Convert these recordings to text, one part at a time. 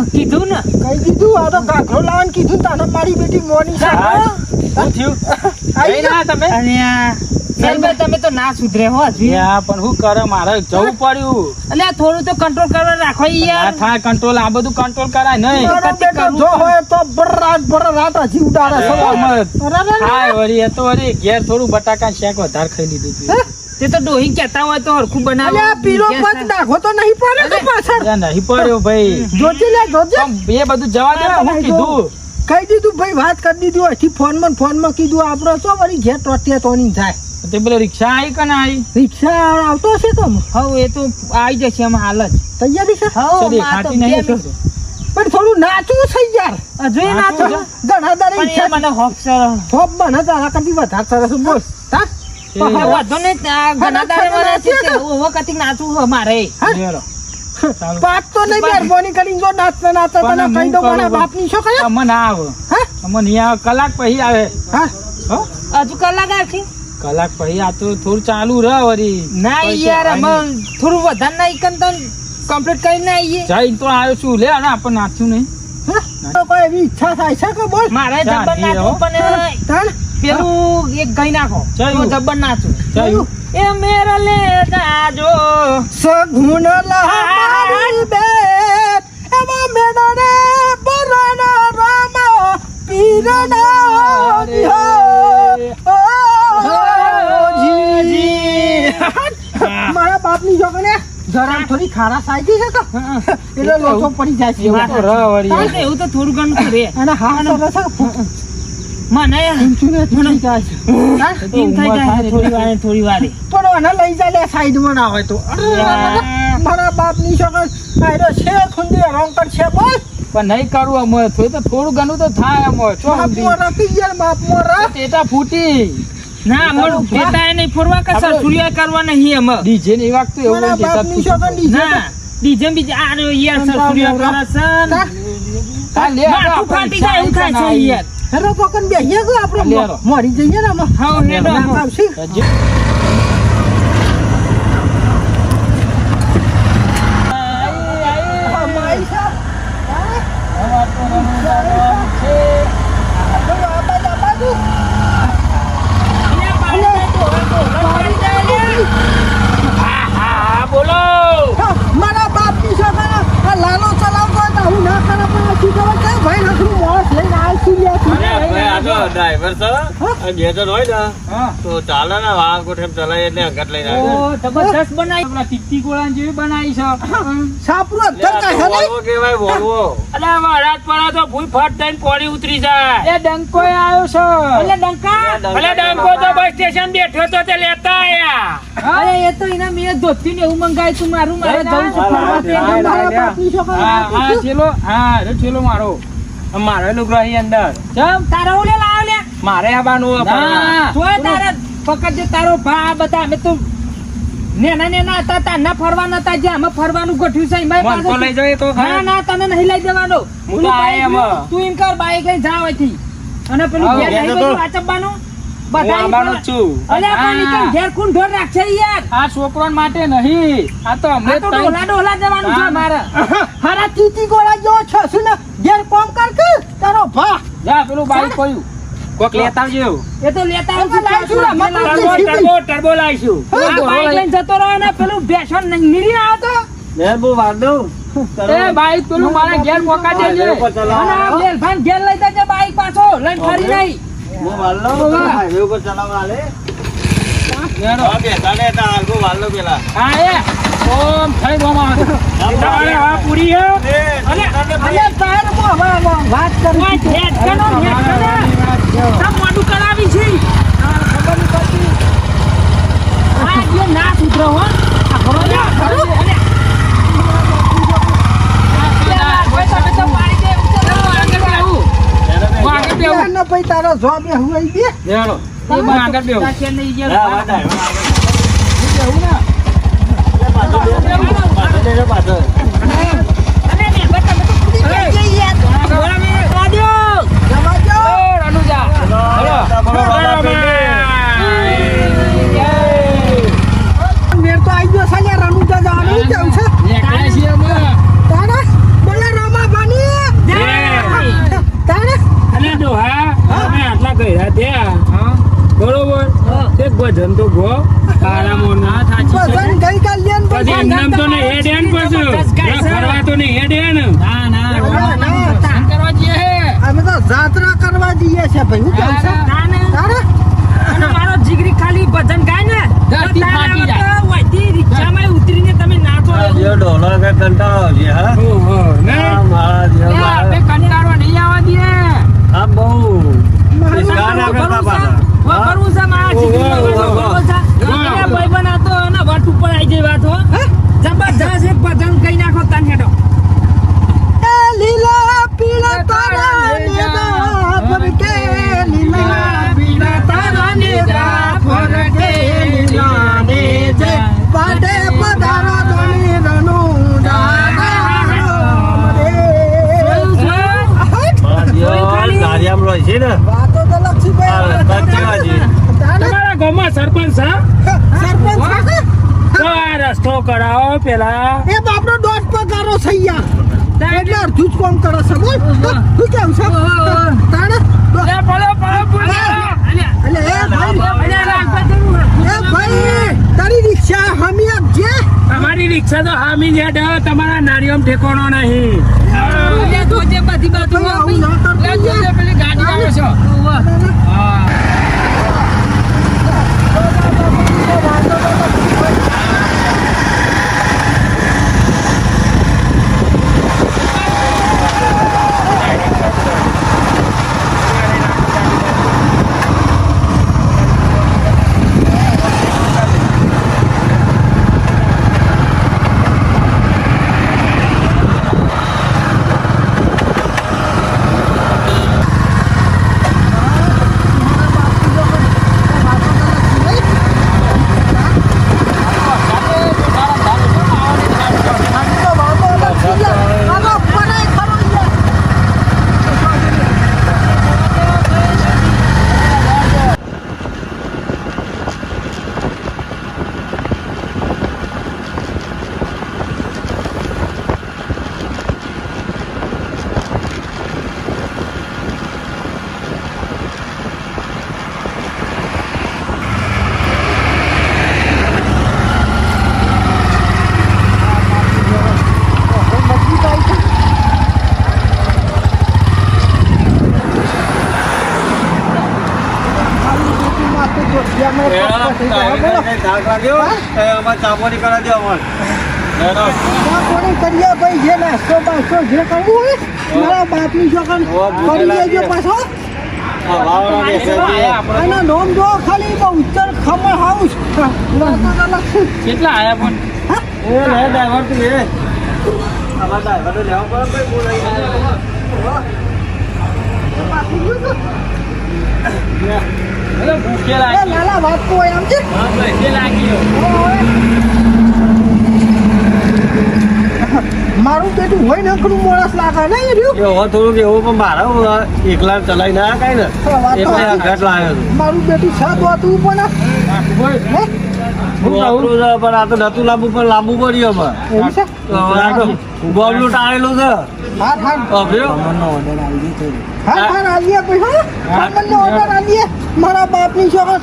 કીધું ને આ તો કાકરો લાવવાનું કીધું તાને મારી બેટી મોની છે શું થયું આઈ ના તમે અરે તમે તો ના સુધરે હો પણ હું કરે મારે જવું પડ્યું એટલે થોડું તો કંટ્રોલ કરવા રાખો યાર થાય કંટ્રોલ આ બધું કંટ્રોલ કરાય નહીં જો હોય તો બરાત હજી ઉડાડે હા વળી એ તો વળી ઘેર થોડું બટાકા શેક વધારે ખાઈ લીધું હતું તે તો ડોહી કહેતા હોય તો હરખું બનાવે અલ્યા પીરો પત નાખો તો નહીં પડે તો પાછળ નહીં પડ્યો ભાઈ જોજે લે જોજે એ બધું જવા દે હું કીધું કહી દીધું ભાઈ વાત કરી દીધી હોય ફોનમાં કીધું આપણો તો વળી ઘેર ટોટિયા તોની જાય તે પેલો રિક્ષા આવી કે ના આવી રિક્ષા આવતો હશે તો હવે એ તો આવી જશે એમ હાલ જ તૈયારી છે પણ થોડું નાચવું છે યાર હજુ નાચો ઘણા દારે ઈચ્છા મને હોપ બને તારા કરતી વધારે સરસ બોલ હા વાંધો નહીં ઘણા દારે મને નાચવું અમારે પાક તો નહીં મહેરબાની કરીને જો નાચતા તને કહી દો મારા બાપની શું કરે અમને ના આવે અમને નહીં આવે કલાક પછી આવે હજુ કલાક આવશે કલાક પછી આ તો થોડું ચાલુ રહે વળી ના યાર અમે થોડું વધારે ના ઈકન તો કમ્પ્લીટ કરીને આવીએ જઈ તો આવ્યો છું લે આપણે નાચ્યું નહીં કોઈ એવી ઈચ્છા થાય છે કે બોલ મારે જબ્બર નાચવું પણ પેલું એક ગઈ નાખો જબ્બર નાચું એ મેરા લે જાજો સગુણ લહારી બેટ એવા મેડા રે બરાના રામા પીરના મારા બાપની જોગને જરા થોડી ખારા સાઈજી છે તો એટલે લોચો પડી જાય છે એવું તો થોડું ઘણું કરે અને હા સરસ મને થોડી વાર પણ મને લઈ જાય લે સાઈડમાં ના હોય તો મારા બાપની છોકર છે ખુંદી રોંકર છે બોલ પણ નહીં કરવું અમે થોડું ઘણું તો થાય અમે બાપ મોરા ટેટા ફૂટી ના અમારું ટેટા એ નહીં ફોરવા કે સરસુરિયા કરવા નહીં અમે ડીજે ની વાત તો એવું બાપની છોકર ડીજે બીજે આ યાર સરસુરિયા કરે છે લે માથું ફાટી જાય એવું થાય છે યાર હેરો પકન બેહીએ ગયો આપણે મરી જઈએ ને આમાં હા હેરો આવશે બોલો મારા બાપની છોકરા લાલો ચલાવતો હું ના ખરા પણ ખબર છે ભાઈ નખરું મોસ લઈને ડ્રાઈવર છે ગેજર હોય ને તો ચાલે ને વાહ ગોઠેમ ચલાય એટલે અંગત લઈને આવ્યો જબરદસ્ત બનાવી આપણા ટીકી ગોળા જેવી બનાવી છે સાપરો અધર કા હે વોલ્વો કેવાય વોલ્વો અલે મહારાજ પડા તો ભૂઈ ફટ થઈને પોડી ઉતરી જાય એ ડંકો આવ્યો છે અલે ડંકો તો બસ સ્ટેશન બેઠો તો તે લેતા આયા અરે એ તો એના મે ધોતી ને એવું મંગાય તું મારું મારે જવું છે મારા બાપની છોકરા હા ચેલો હા રે ચેલો મારો મારે લુગરો અહીં અંદર જમ તારો ઓલે લાવ લે મારે આબાનું તો તારે ફકત જે તારો ભા બધા અમે તો નેના હતા તાના ફરવાના હતા જે અમે ફરવાનું ગોઠવ્યું છે મેં પાછો લઈ જાય તો ના તને નહીં લઈ જવાનો હું તો આય એમ તું એમ કર બાઈક લઈને જાવ અહીંથી અને પેલું ઘેર નહીં બધું આચબવાનું બધા આબાનું છું અલે પણ ઘેર કોણ ઢોર રાખશે યાર આ છોકરાન માટે નહીં આ તો અમે તો ડોલા જવાનું છે મારે હારા ચીટી ગોળા જો છો શું ને ઘેર કોમ કર કે તારો ભા જા પેલું બાઈક કોયું કોક લેતા આવજો એ તો લેતા આવજો ટર્બો લાઈશું આ બાઈક લઈને જતો રહો ને પેલું બેસન નીરી ના આવતો લે બો વાર દઉં એ બાઈક પેલું મારા ઘેર મોકા દેજે અને આ બેલ ભાન ઘેર લઈ જજે બાઈક પાછો લઈને ફરી નહીં મો વાળલો હાઈવે ઉપર ચલાવવા લે યાર આ બેટા ને તા આગો વાળલો પેલા હા એ ઓમ થઈ રોમા તમારે આ પૂરી હે અલે તાર મો વાત કરી હેડ કનો સબ મોડું કરાવી છે ખબર ન પડતી આ જે ના સુધરો હો આ ઘરો જા ઘરો અલે ભાઈ તારો જોબ એ હું આવી દે લેલો એ માં આગળ બેહો કે નહીં જે હા બેહું ના એ પાછો અને ને બટા તો પૂરી જઈ યાર ઘોડા મે કાડ્યો જમાજો રનુજા મેર તો આવી ગયો છે રનુજા જવાનું કેવું છે ને કાઈ છે અમે તારા જાત્રા કરવા જઈએ છે ભાઈ હું કેવું છે તારે અને મારો જીગરી ખાલી ભજન ગાય ને ધરતી ફાટી જાય ઓયથી રિક્ષામાં ઉતરીને તમે નાચો જે ડોલર કે કંટાળો છે હા ઓહો ને મારા જે આપણે કંટાળો નહીં આવવા દે આ બહુ ઇસ્કાના કરતા પાછા વગરું છે મારા જીગરી ભાઈ બનાતો અને વટ ઉપર આવી જઈ વાત હો જબરજસ્ત એક ભજન કઈ નાખો તન હેડો એ લીલા પીળા તારા નેજા ફરકે લીલા પીળા તારા નેજા ફરકે લીલા નેજે પાડે પધારા ધણી રનું દારિયામ રોય છે ને વાતો તો લક્ષીભાઈ તમારા ગામમાં સરપંચ સરપંચ છે તો આ રસ્તો કરાવો પેલા એ બાપનો દોસ્ત પગારો છે યાર એટલે અડધું જ કામ કરે છે બોલ તું કેમ છે તાણે એટલે એ ભાઈ તારી રિક્ષા હમી આપજે અમારી રિક્ષા તો હામી છે તમારા નારિયમ ઠેકોનો નહીં બધી બાજુ આવું ના કરતો પેલી ગાડી આવે છે ચાપોની કરા દો કોણી કરીએ ભાઈ જે નાસ્તો બાસ્તો જે કરવું હોય મારા બાપની છોકરા કરી દેજો પાછો એના નોમ જો ખાલી ઉત્તર ખમણ હાઉસ કેટલા આયા પણ એ લે ડ્રાઈવર તું એ આવા ડ્રાઈવર તો લેવા પડે ભાઈ બોલાઈ ભૂખે લાગી લાલા વાત તો એમ છે ભૂખે લાગી મારું પેટું હોય ને ઘણું મોણસ લાગે ને થોડુંક એવું પણ મારા એકલા ચલાવી ના કઈ ને એટલે ઘટ લાવ્યો મારું પેટું સાત વાતું પણ પણ આ તો નતું લાંબુ પણ લાંબુ પડ્યું હવે ગોમનું ટાળેલું છે મારા બાપ ની છોકર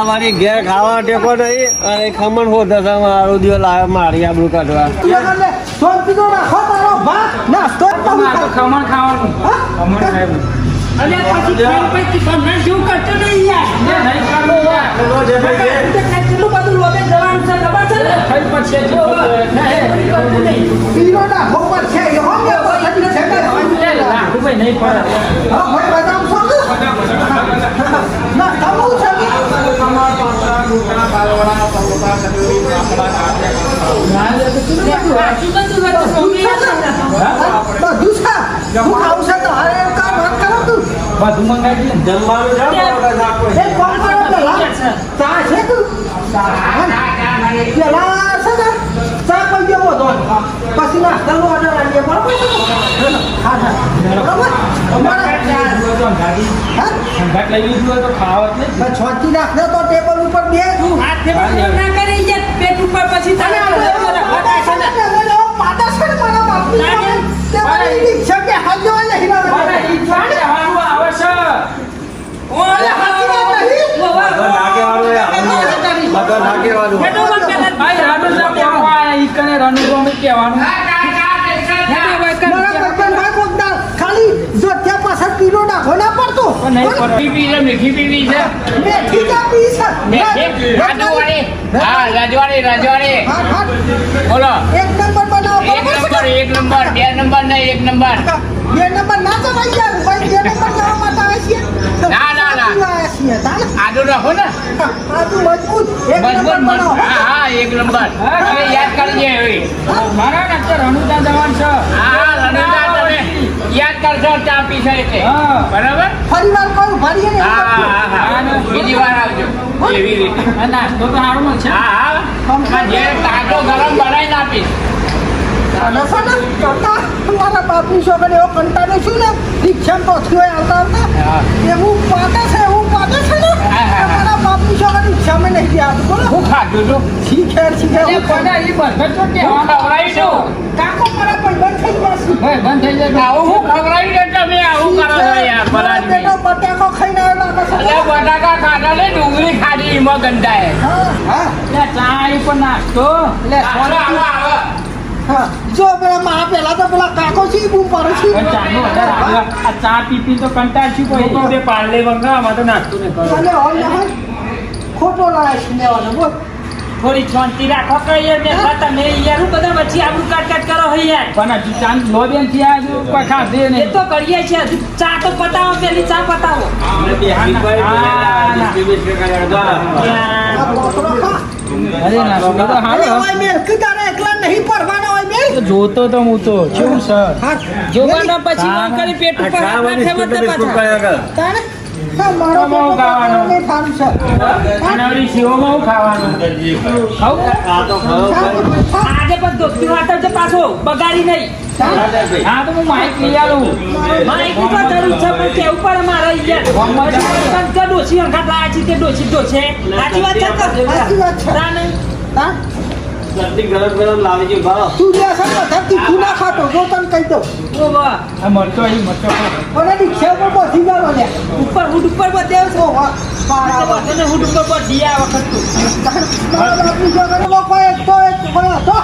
મારી ઘેર ખાવા ટેકો નહીં અને ખમણ હોતા હતા મારું દિવસ લાવે મારી આબરું કાઢવા ખમણ ખાવાનું અને પછી ખમણ શું કરતો નહીં યાર કેટલું બધું લોકે જવાનું છે ખબર છે ને ફરી પછી જો પીરોડા હોપર છે હો ભાઈ નહીં પડે હા ભાઈ બદામ સોક ના કામું છે બધું મંગાવી જમવાનું પછી નાસ્તાનો ઓર્ડર આવીએ બરાબર લઈ લીધું તો ખાવત નહીં છોટી નાખને તો ટેબલ ઉપર બે ના કરી પેટ ઉપર પછી પીરો ડાઘો ના પડતો નહીં પડે. પીવી છે, મીઠી પીવી છે. મેથી ચા પી છે મીઠી? રાજવાડી? હા, રાજવાડી. હા, હા. બોલો. એક નંબર બનાવો એક બરોબર છે? નંબર, 2 નંબર નહીં, 1 નંબર. બે નંબર ના જવાય યાર ભાઈ, બે નંબર જવા માટે આવે છીએ ના. આવ્યા છીએ તાને આદુ રાખો ને. આજુ મજબૂત એક નંબર બનાવો હા, 1 નંબર. હવે યાદ કરજે હવે. મારા ને અત્યારે રણુજા જવાનું છે. હા, રણુજા તમે યાદ કરશો ચા પીશે એટલે. બરાબર? ફરી વાર કહું ભરીએ ને હા. બીજી વાર આવજો. એવી રીતે. નાસ્તો તો સારું મળશે. હા. જે તાજો ગરમ બનાવીને આપીશ. નસા કરતા મારા બાપની છોકરી એવો કંટાળો છું ને રિક્ષામાં પહોંચ્યો હોય આવતા એવું પાકે છે ને મારા બાપની છોકરી રિક્ષામાં નહીં ગયા બોલો હું ખાધું છું. શીખે એ બધા એ બધા તો કહેવાનું ખવડાવીશું. કાકો મારા ભાઈબંધ થઈ જશે આવું હું ખવડાવી એટલે તમે આવું કરો છો યાર ભલાની. બેટો બટાકો ખાઈને આવ્યો એટલે બટાકા ખાધા ને ડુંગળી ખાધી એમાં ગંધાય. હા ચા પણ નાખતો. હા જો પેલા મા પેલા તો પેલા કાકો છે બૂમ પાડે છે ચા પી તો કંટાળ છું કોઈ પાર્લે મંગાવવા તો નાખતું ને કરો. ચાલે હોય ને ખોટો લાવે છે લેવાનો બોલ થોડી શાંતિ રાખો કહીએ ને તમે યાર હું બધા પછી આપણું કાટ કરો હે યાર પણ હજુ ચાંદ લો બેન થી આજુ કોઈ ખાધે નહીં. એ તો કરીએ છીએ હજુ ચા તો પતાવો પેલી ચા પતાવો. અરે ના તો અરે હોય મેલ કીધારે એકલા નહીં પડવાનો હોય મેલ જોતો તો હું તો કેવું સર જોવાના પછી વાત કરી પેટ ઉપર હાથ નાખે પાછા. તાણે હા મારો બહુ ખાવાનું. ને થારું છે આનાવરી શિવમાં હું ખાવાનું ખાવું આજે પણ દોસ્તી વાત છે પાછો બગાડી નહીં. હા તો હું માઇક લઈ આવું. માઇક તો જરૂર છે પણ કેવું પડે મારે યાર ડોસી અંગાત લાયા છે તે ડોસી ડોસે સાચી વાત છે સાચી વાત છે તાને હા ગરમ લાવજો બા. તું જે છે ને ધરતી તું ના ખાતો જો તને કહી દઉં ઓ વાહ આ મરચો અહીં મરચો મને રિક્ષા ઉપર પહોંચી ગયો લે ઉપર હુડ ઉપર બતાવ છો. ઓ વાહ મારા તને હુડ ઉપર બધી આ વખત તું મારા બાપની છોકરી લોકો એક તો એક ભણ્યો હતો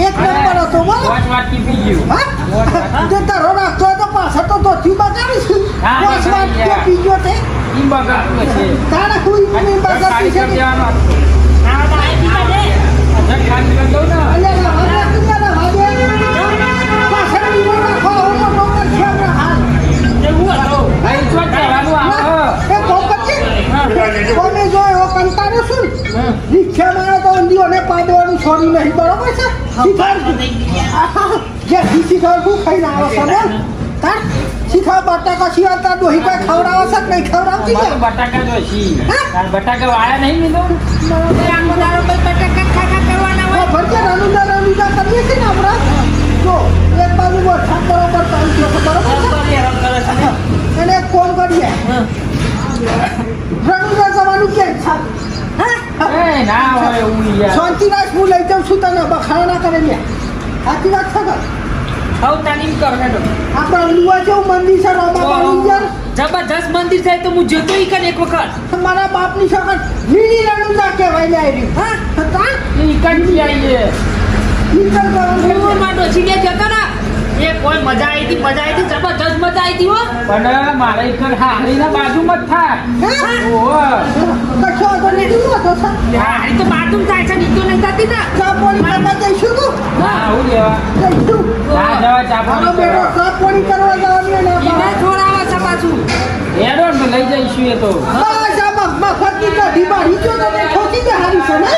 એક નંબર હતો બોલો વોચ વાત કી ગયું. હા જે તારો રાખતો હોય તો પાછળ તો ધોતી બગાડીશું હા, બસ વાત યાર. કે પીજો તે ઈમ બગાડવું છે. તારે કોઈ નહીં બગાડી છે ને આ તો આઈ પીવા દે. અજર ખાલી કરી દઉં ને. અલ્યા ના હવે તું ના પાછળ બીજો રાખો હું તો ડોક્ટર છે આપણે હાલ એવું હતું. અહીં શું કહેવાનું આવે? એ પોપટી કોને જો એવો કંટાળો છું રિક્ષા મારે તો ઊંધીઓને પાડવાનું છોડી નહીં બરોબર છે શિખર જે શિખર શું ખાઈને આવો છો બોલ તાર શિખર બટાકા સિવાય તાર ડોહી કોઈ ખવડાવો છે કે નહીં ખવડાવતી મારે છે બટાકા જોઈશી. હા? તાર બટાકા વાળા નહીં લીધો? આખો દાડો ભાઈ બટાકા ખાખા કરવાના હોય. ભરતે રનુદા કરીએ છીએ ને આપણે જો એક બાજુ વરસાદ બરોબર ચાલુ છે બરોબર છે હેરાન કરે છે ને. અને એક ફોન કરીએ રનુદા જવાનું કે હા એ ના હોય એવું યાર. શાંતિરાજ હું લઈ જાઉં છું તને બખાડા ના કરે લે સાચી વાત છે કે હવે તાલીમ કર હેડો. આપણે લુવા જેવું મંદિર છે રોમાબાનું યાર જબરજસ્ત મંદિર છે તો હું જોતો ઈ કર એક વખત. મારા બાપની છોકર લીલી રનુદા કહેવાય લે આવી હા તા ઈ કંઈ આવીએ. નીકળ કરવાનું માં ડોસીને જતો ને એ કોઈ મજા આવી હતી જબરજસ્ત મજા આવી હતી હો. પણ મારે એક હારીના બાજુમાં જ થાય. ઓહો. કશો તો નહીં હતો સર હારી તો બાજુ થાય છે નીચો નહીં થતી ને. ચા પાણી કરવા જઈશું તું હા આવું લેવા. જઈશું ના જવા ચા મારો પાણી બેટો કરવા. ચા પાણી કરવા જવાની ઈને ને છોડાવે છે પાછું. હેડો ને લઈ જઈશું એ તો. બસ આમાં મફતની કઢી બારી જો તમે ઠોકી દે હારી છે ને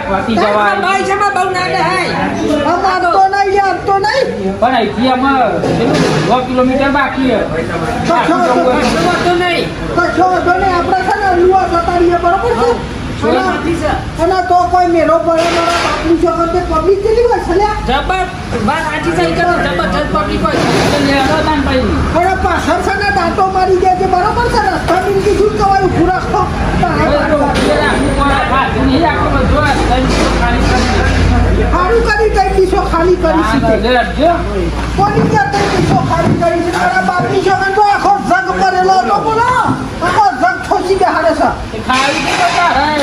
પતી જવાય. ભાઈ છે બહુ ના દે હાય. અમાર તો નહીં યાર તો નહીં પણ અહીંથી અમે કેટલું 2 કિલોમીટર બાકી છે. કશો તો નહીં. કશો તો નહીં આપણે છે ને લુવા જતા રહીએ બરોબર છે અને તો કોઈ મેળો પડે મારા બાપની છોકર તે પબ્લિક કેટલી હોય છે લ્યા જબર વાત સાચી સહી કરો જબરજસ્ત પબ્લિક હોય તો લેડો તાન ભાઈ. પણ પાછળ છે ને દાંતો મારી દે છે બરોબર છે રસ્તા બિનકી શું કહેવાય ઉભું રાખો હવે તો ઉભી રાખવું પડે. પાછું નહીં રાખવું બધું આ ખાલી કરી. સારું કરી કઈ દીશો ખાલી કરી હા, છે લેડજો. કોની ક્યાં કઈ દીશો ખાલી કરી છે મારા બાપની છોકર તો આખો જગ ભરેલો હતો બોલો આખો જગ ઠોસી દે હારે છે એ ખાવી તો કરતા રહે.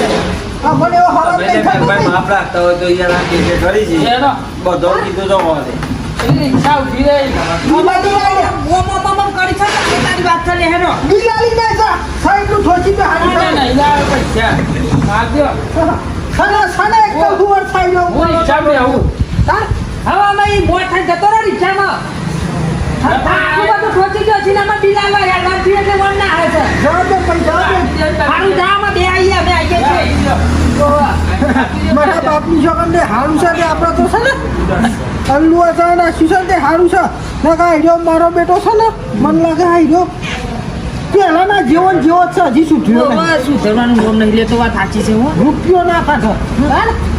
આ મને એવો હરામ નહીં થતો ભાઈ નહીં. માફ રાખતા હોય તો યાર આ કેસે કરી છે લેડો. બધો કીધું તો હોવા દે. એની ઈચ્છા ઉઠી રહી. ઈ બાજુ આયા. ઓમ ઓમ ઓમ કરી છે તો તારી વાત ચાલે હેનો બિલાડી ના જા સાઈડનું થોચી બે હારી ના ના યાર પૈસા આજો ખાના ખાના એક તો હુવર થાય લો હું રિક્ષામાં આવું હા હવામાં ઈ મોટ થઈ જતો રે રિક્ષામાં આખું બધું ઠોચી ગયો છે ને આમાં બિલાલો યાર વાંચી એટલે વન ના આવે છે જવા દે પૈસા હારું જામાં બે આઈ અમે આઈએ છે મારા બાપની છોકરાને હારું છે કે આપણે તો છે ને અલ્લુ છે ને શીશન તે હારું છે ને કાંઈ રહ્યો મારો બેટો છે ને મન લાગે હાઈ રહ્યો પહેલાના જીવન જેવો જ છે હજી સુધર્યો નહીં શું કરવાનું નામ નહીં લેતો વાત સાચી છે હું રૂપિયો ના કાઢો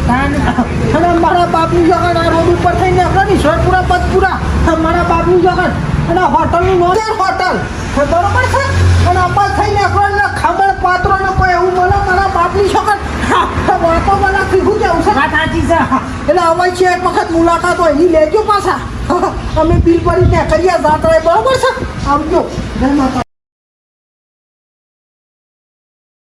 અને મારા બાપની જગત આ રોડ ઉપર થઈને આપણે ઈશ્વરપુરા પદપુરા મારા બાપની જગત અને હોટલનું નોંધેર હોટલ બરોબર છે અને અંબાજ થઈને આપણને ખબર પાત્રો ને કોઈ એવું બોલો મારા બાપની જગત વાતો મને કીધું કેવું છે વાત સાચી છે એટલે અવાય છે એક વખત મુલાકાત હોય એની લેજો પાછા અમે બિલ ભરીને કરીએ જાત્રા બરોબર છે આવજો જય માતા